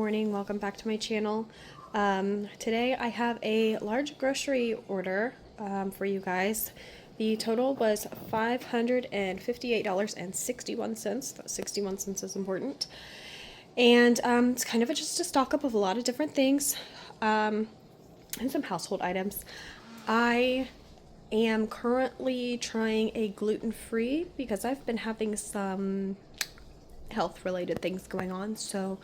morning. Welcome back to my channel. Today I have a large grocery order for you guys. The total was $558.61. That 61 cents is important. And it's kind of just a stock up of a lot of different things and some household items. I am currently trying a gluten-free because I've been having some health related things going on. So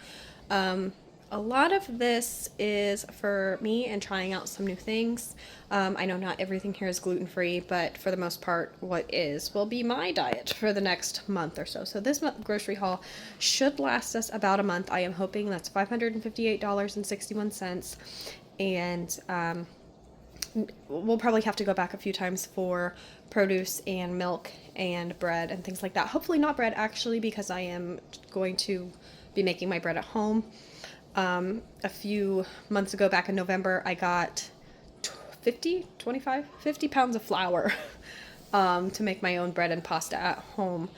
a lot of this is for me and trying out some new things. I know not everything here is gluten-free, but for the most part, what is will be my diet for the next month or so. So this grocery haul should last us about a month. I am hoping that's $558.61. And we'll probably have to go back a few times for produce and milk and bread and things like that. Hopefully not bread, actually, because I am going to be making my bread at home. A few months ago, back in November, I got 50 pounds of flour to make my own bread and pasta at home.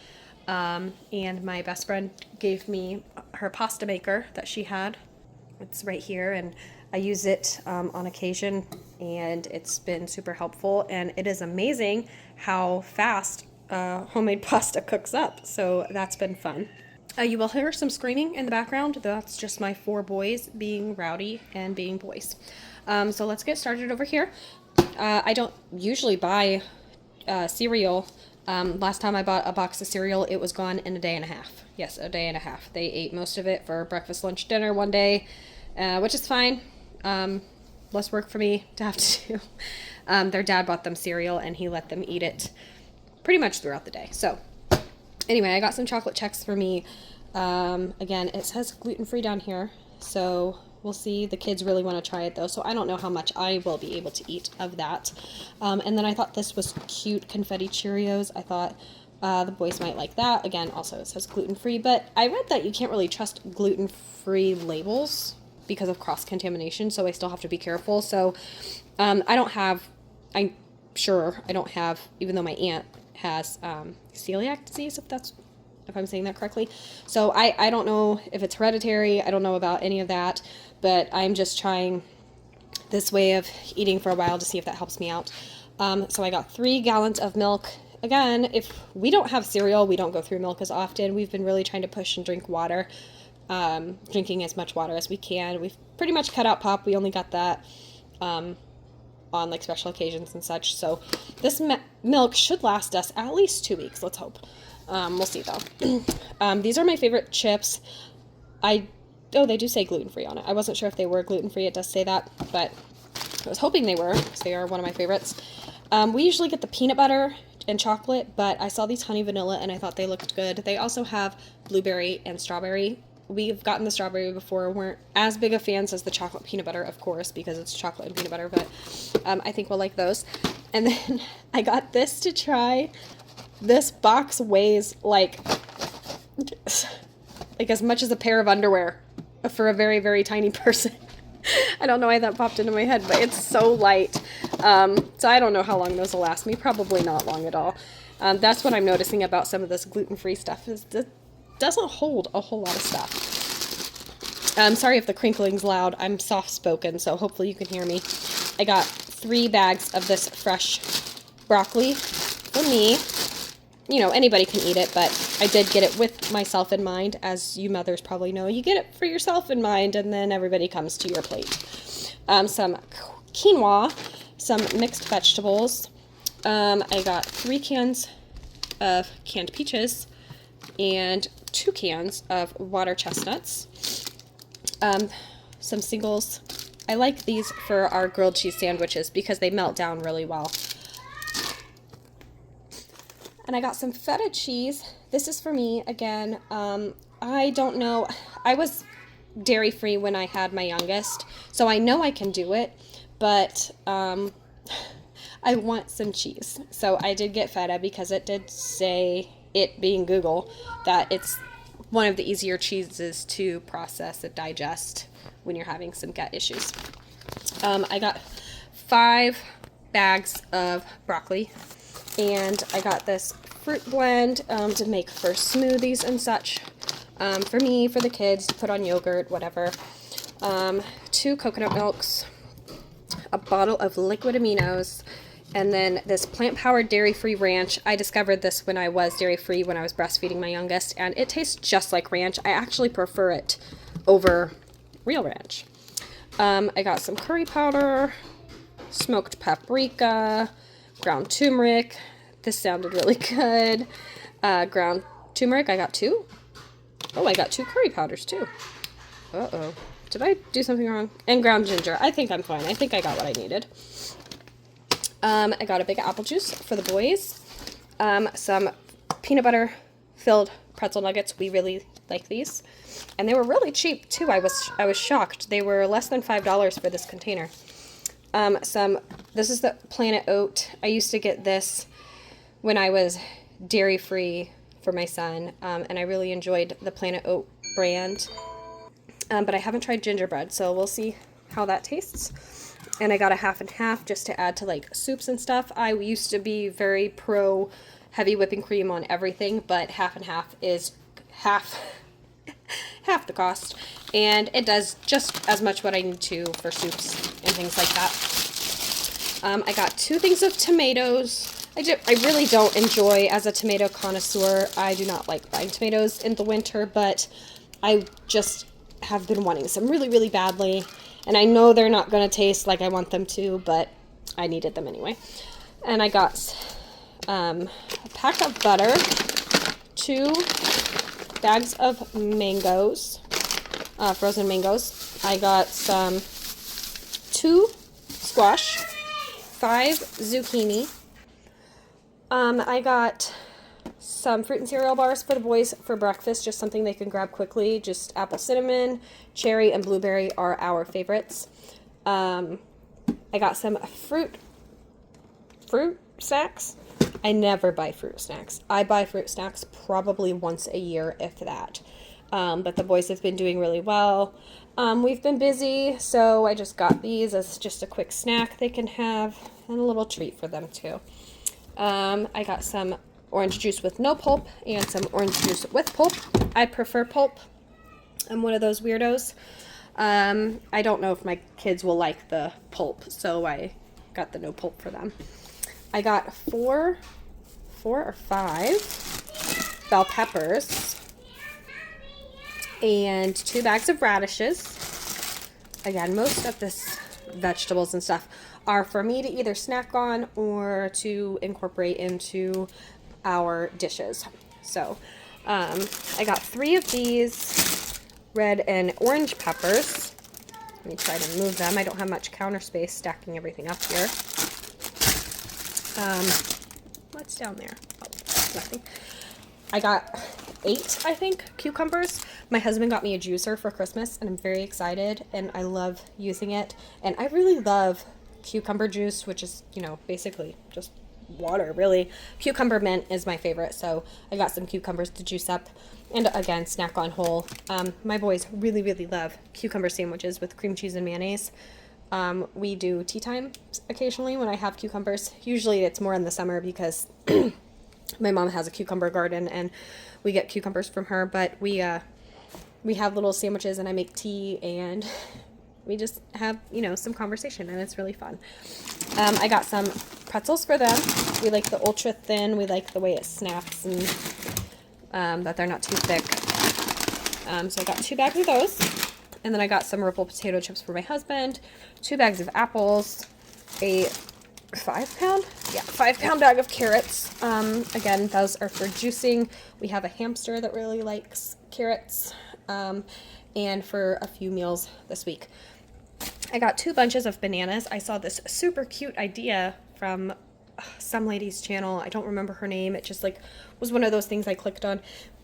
And my best friend gave me her pasta maker that she had. It's right here, and I use it on occasion, and it's been super helpful. And it is amazing how fast homemade pasta cooks up. So that's been fun. You will hear some screaming in the background. That's just my 4 boys being rowdy and being boys. So let's get started over here. I don't usually buy cereal. Last time I bought a box of cereal, it was gone in a day and a half. Yes, a day and a half. They ate most of it for breakfast, lunch, dinner one day, which is fine. Less work for me to have to do. Their dad bought them cereal, and he let them eat it pretty much throughout the day. So anyway, I got some chocolate checks for me. Again, it says gluten-free down here, so we'll see. The kids really want to try it, though, so I don't know how much I will be able to eat of that. And then I thought this was cute confetti Cheerios. I thought the boys might like that. Again, also it says gluten-free, but I read that you can't really trust gluten-free labels because of cross-contamination, so I still have to be careful. So I'm sure I don't have, even though my aunt has celiac disease, if I'm saying that correctly. So I don't know if it's hereditary. I don't know about any of that, but I'm just trying this way of eating for a while to see if that helps me out. So I got 3 gallons of milk. Again, if we don't have cereal, we don't go through milk as often. We've been really trying to push and drink water, drinking as much water as we can. We've pretty much cut out pop. We only got that on like special occasions and such. So this milk should last us at least 2 weeks. Let's hope. We'll see though. These are my favorite chips. They do say gluten-free on it. I wasn't sure if they were gluten-free. It does say that, but I was hoping they were, because they are one of my favorites. We usually get the peanut butter and chocolate, but I saw these honey vanilla and I thought they looked good. They also have blueberry and strawberry. We've gotten the strawberry before. Weren't as big of fans as the chocolate peanut butter, of course, because it's chocolate and peanut butter, but I think we'll like those. And then I got this to try. This box weighs like as much as a pair of underwear for a very, very tiny person. I don't know why that popped into my head, but it's so light. So I don't know how long those will last me. Probably not long at all. That's what I'm noticing about some of this gluten-free stuff, is it doesn't hold a whole lot of stuff. I'm sorry if the crinkling's loud. I'm soft-spoken, so hopefully you can hear me. I got 3 bags of this fresh broccoli for me. You know, anybody can eat it, but I did get it with myself in mind. As you mothers probably know, you get it for yourself in mind, and then everybody comes to your plate. Some quinoa, some mixed vegetables. I got 3 cans of canned peaches and 2 cans of water chestnuts. Some singles. I like these for our grilled cheese sandwiches because they melt down really well. And I got some feta cheese. This is for me again. I don't know. I was dairy-free when I had my youngest, so I know I can do it, but I want some cheese. So I did get feta because it did say, it being Google, that it's one of the easier cheeses to process and digest when you're having some gut issues. I got 5 bags of broccoli. And I got this fruit blend to make for smoothies and such. For me, for the kids, to put on yogurt, whatever. 2 coconut milks, a bottle of liquid aminos, and then this plant-powered dairy-free ranch. I discovered this when I was dairy-free when I was breastfeeding my youngest, and it tastes just like ranch. I actually prefer it over real ranch. I got some curry powder, smoked paprika, ground turmeric. This sounded really good. Ground turmeric, I got 2. Oh, I got 2 curry powders too. Uh-oh. Did I do something wrong? And ground ginger. I think I'm fine. I think I got what I needed. I got a big apple juice for the boys. Some peanut butter filled pretzel nuggets. We really like these. And they were really cheap too. I was shocked. They were less than $5 for this container. This is the Planet Oat. I used to get this when I was dairy free for my son. And I really enjoyed the Planet Oat brand. But I haven't tried gingerbread, so we'll see how that tastes. And I got a half and half just to add to like soups and stuff. I used to be very pro heavy whipping cream on everything, but half and half is half the cost. And it does just as much what I need to for soups and things like that. I got 2 things of tomatoes. I really don't enjoy, as a tomato connoisseur, I do not like buying tomatoes in the winter, but I just have been wanting some really, really badly. And I know they're not going to taste like I want them to, but I needed them anyway. And I got a pack of butter, 2 bags of mangoes, frozen mangoes. I got some 2 squash, 5 zucchini. I got some fruit and cereal bars for the boys for breakfast, just something they can grab quickly. Just apple cinnamon, cherry, and blueberry are our favorites. I got some fruit snacks. I never buy fruit snacks. I buy fruit snacks probably once a year, if that. But the boys have been doing really well. We've been busy, so I just got these as just a quick snack they can have, and a little treat for them too. I got some orange juice with no pulp and some orange juice with pulp. I prefer pulp. I'm one of those weirdos. I don't know if my kids will like the pulp, so I got the no pulp for them. I got 4 or 5 bell peppers and 2 bags of radishes. Again, most of this vegetables and stuff are for me to either snack on or to incorporate into our dishes. So I got 3 of these red and orange peppers. Let me try to move them. I don't have much counter space stacking everything up here. What's down there? Oh, nothing. I got 8, I think, cucumbers. My husband got me a juicer for Christmas, and I'm very excited, and I love using it. And I really love cucumber juice, which is, basically just water, really. Cucumber mint is my favorite, so I got some cucumbers to juice up, and again, snack on whole. My boys really, really love cucumber sandwiches with cream cheese and mayonnaise. We do tea time occasionally when I have cucumbers. Usually it's more in the summer because my mom has a cucumber garden and we get cucumbers from her, but we have little sandwiches and I make tea and we just have, some conversation, and it's really fun. I got some pretzels for them. We like the ultra thin. We like the way it snaps and that they're not too thick. So I got 2 bags of those. And then I got some Ripple potato chips for my husband, 2 bags of apples, a 5-pound? Yeah, 5-pound bag of carrots. Again, those are for juicing. We have a hamster that really likes carrots, and for a few meals this week. I got 2 bunches of bananas. I saw this super cute idea from some lady's channel. I don't remember her name. It just was one of those things I clicked on.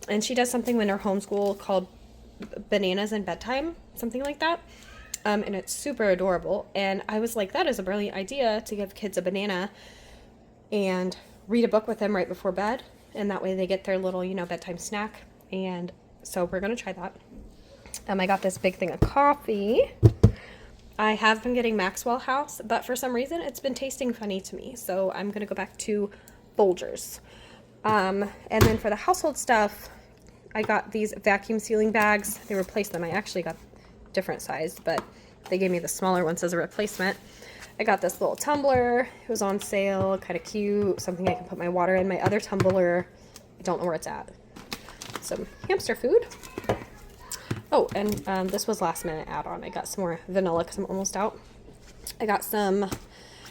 And she does something in her homeschool called Bananas and Bedtime, something like that. And it's super adorable. And I was like, that is a brilliant idea to give kids a banana and read a book with them right before bed. And that way they get their little, bedtime snack. And so we're going to try that. I got this big thing of coffee. I have been getting Maxwell House, but for some reason it's been tasting funny to me. So I'm going to go back to Folgers. And then for the household stuff, I got these vacuum sealing bags. They replaced them. I actually got different sized, but they gave me the smaller ones as a replacement. I got this little tumbler. It was on sale, kind of cute, something I can put my water in. My other tumbler, I don't know where it's at. Some hamster food. Oh, and this was last minute add-on. I got some more vanilla because I'm almost out. I got some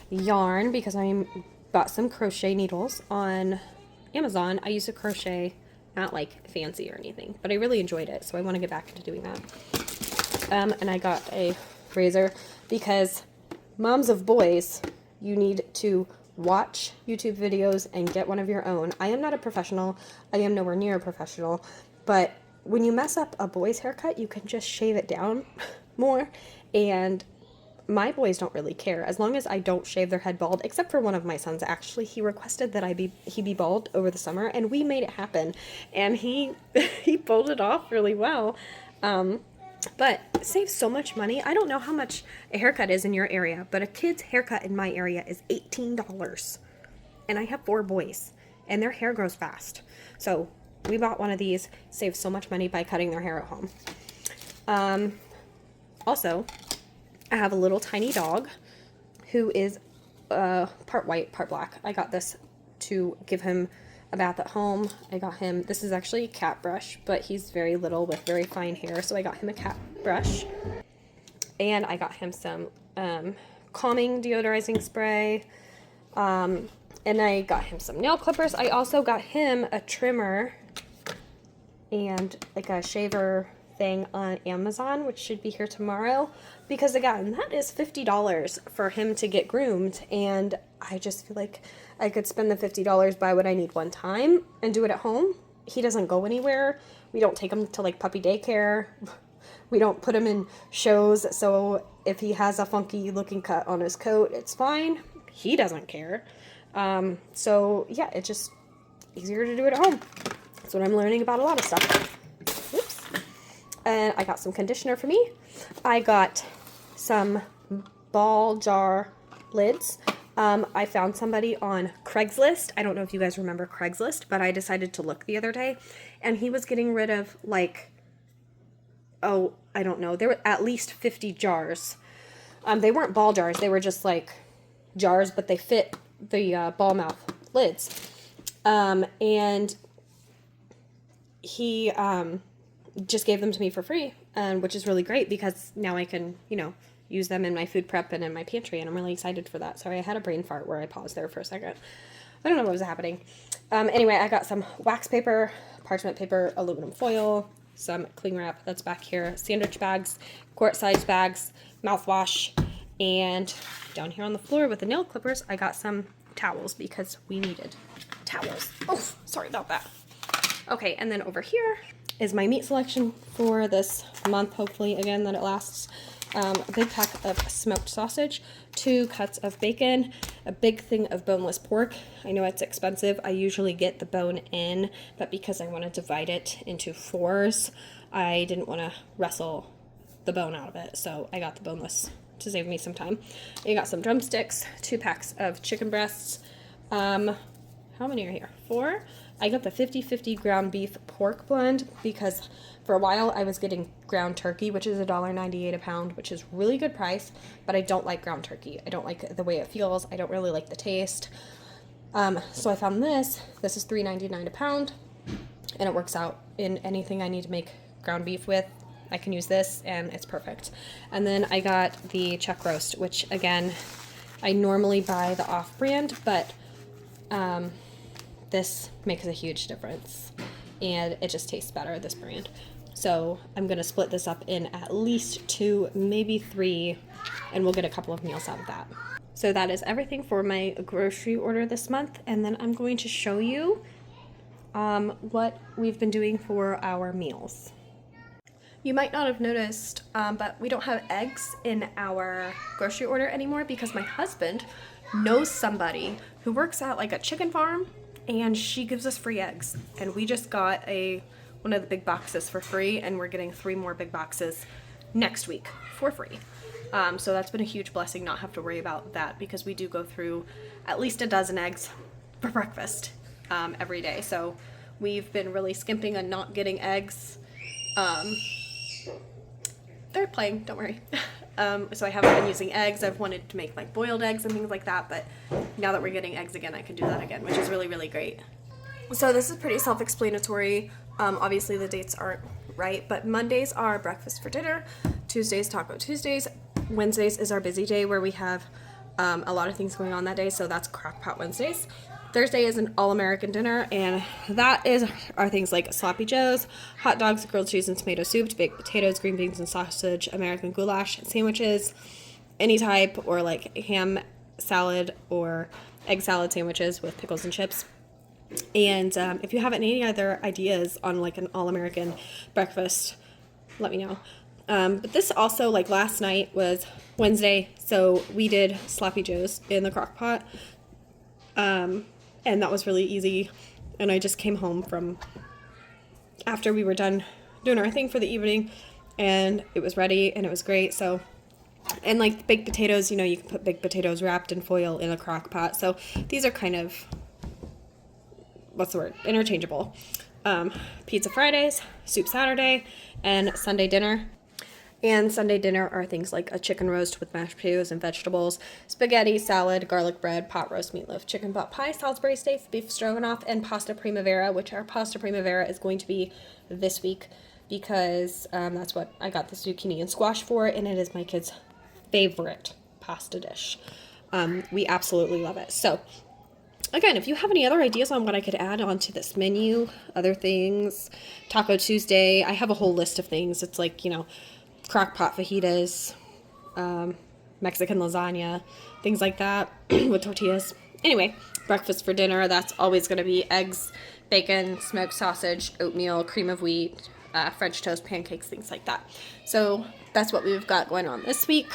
yarn because I bought some crochet needles on Amazon. I used to crochet, not like fancy or anything, but I really enjoyed it, so I want to get back into doing that. And I got a razor because moms of boys, you need to watch YouTube videos and get one of your own. I am not a professional. I am nowhere near a professional, but when you mess up a boy's haircut, you can just shave it down more, and my boys don't really care as long as I don't shave their head bald, except for one of my sons. Actually, he requested that he be bald over the summer, and we made it happen, and he pulled it off really well. But it saves so much money. I don't know how much a haircut is in your area, but a kid's haircut in my area is $18. And I have 4 boys, and their hair grows fast. So we bought one of these, saved so much money by cutting their hair at home. Also, I have a little tiny dog who is part white, part black. I got this to give him a bath at home. I got him, this is actually a cat brush, but he's very little with very fine hair, so I got him a cat brush. And I got him some calming deodorizing spray. And I got him some nail clippers. I also got him a trimmer and like a shaver thing on Amazon, which should be here tomorrow, because again, that is $50 for him to get groomed, and I just feel like I could spend the $50, buy what I need one time, and do it at home. He doesn't go anywhere. We don't take him to like puppy daycare. We don't put him in shows, so if he has a funky looking cut on his coat, it's fine. He doesn't care. So yeah, it's just easier to do it at home. That's what I'm learning about a lot of stuff. Oops. And I got some conditioner for me. I got some ball jar lids. I found somebody on Craigslist. I don't know if you guys remember Craigslist, but I decided to look the other day, and he was getting rid of like, oh, I don't know, there were at least 50 jars. They weren't ball jars, they were just like jars, but they fit the ball mouth lids. And he just gave them to me for free, which is really great because now I can, use them in my food prep and in my pantry, and I'm really excited for that. Sorry, I had a brain fart where I paused there for a second. I don't know what was happening. Anyway, I got some wax paper, parchment paper, aluminum foil, some cling wrap that's back here, sandwich bags, quart-sized bags, mouthwash, and down here on the floor with the nail clippers, I got some towels because we needed towels. Oh, sorry about that. Okay, and then over here is my meat selection for this month, hopefully, again, that it lasts. A big pack of smoked sausage, 2 cuts of bacon, a big thing of boneless pork. I know it's expensive. I usually get the bone in, but because I want to divide it into 4s, I didn't want to wrestle the bone out of it, so I got the boneless to save me some time. I got some drumsticks, 2 packs of chicken breasts. How many are here? 4? I got the 50/50 ground beef pork blend because for a while I was getting ground turkey, which is $1.98 a pound, which is really good price, but I don't like ground turkey. I don't like the way it feels. I don't really like the taste. So I found this. This is $3.99 a pound, and it works out in anything I need to make ground beef with. I can use this, and it's perfect. And then I got the chuck roast, which again, I normally buy the off-brand, but this makes a huge difference, and it just tastes better, this brand. So I'm going to split this up in at least 2, maybe 3, and we'll get a couple of meals out of that. So that is everything for my grocery order this month, and then I'm going to show you what we've been doing for our meals. You might not have noticed, but we don't have eggs in our grocery order anymore because my husband knows somebody who works at like a chicken farm, and she gives us free eggs. And we just got one of the big boxes for free, and we're getting 3 more big boxes next week for free. So that's been a huge blessing, not have to worry about that, because we do go through at least a dozen eggs for breakfast every day. So we've been really skimping on not getting eggs. They're playing, don't worry. So I haven't been using eggs. I've wanted to make like boiled eggs and things like that, but now that we're getting eggs again, I can do that again, which is really, really great. So this is pretty self-explanatory. Obviously the dates aren't right, but Mondays are breakfast for dinner, Tuesdays Taco Tuesdays, Wednesdays is our busy day where we have a lot of things going on that day, so that's Crock-Pot Wednesdays. Thursday is an all-American dinner, and that are things like sloppy joes, hot dogs, grilled cheese and tomato soup, baked potatoes, green beans and sausage, American goulash, sandwiches, any type, or like ham salad or egg salad sandwiches with pickles and chips. And if you have any other ideas on like an all-American breakfast, let me know. But this also, like last night was Wednesday, so we did sloppy joes in the crock pot. And that was really easy. And I just came home from after we were done doing our thing for the evening, and it was ready and it was great. So, and like baked potatoes, you know, you can put baked potatoes wrapped in foil in a crock pot. So these are kind of, what's the word? Interchangeable. Pizza Fridays, soup Saturday, and Sunday dinner. And Sunday dinner are things like a chicken roast with mashed potatoes and vegetables, spaghetti, salad, garlic bread, pot roast meatloaf, chicken pot pie, Salisbury steak, beef stroganoff, and pasta primavera, which our pasta primavera is going to be this week because that's what I got the zucchini and squash for, and it is my kids' favorite pasta dish. We absolutely love it. So, again, if you have any other ideas on what I could add onto this menu, other things, Taco Tuesday, I have a whole list of things. It's like, you know, crock pot fajitas, Mexican lasagna, things like that with tortillas. Anyway, breakfast for dinner, that's always going to be eggs, bacon, smoked sausage, oatmeal, cream of wheat, French toast, pancakes, things like that. So that's what we've got going on this week.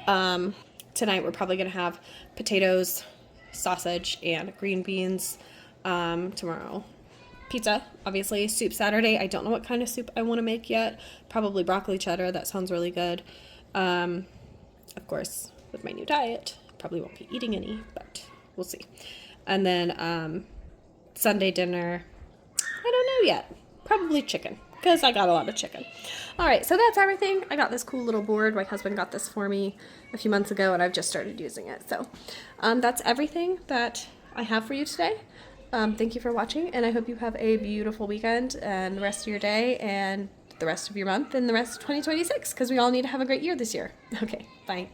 Tonight we're probably going to have potatoes, sausage, and green beans. Tomorrow, pizza, obviously. Soup Saturday. I don't know what kind of soup I want to make yet. Probably broccoli cheddar. That sounds really good. Of course, with my new diet, probably won't be eating any, but we'll see. And then Sunday dinner, I don't know yet. Probably chicken, because I got a lot of chicken. All right, so that's everything. I got this cool little board. My husband got this for me a few months ago, and I've just started using it. So that's everything that I have for you today. Thank you for watching, and I hope you have a beautiful weekend and the rest of your day and the rest of your month and the rest of 2026, because we all need to have a great year this year. Okay, bye.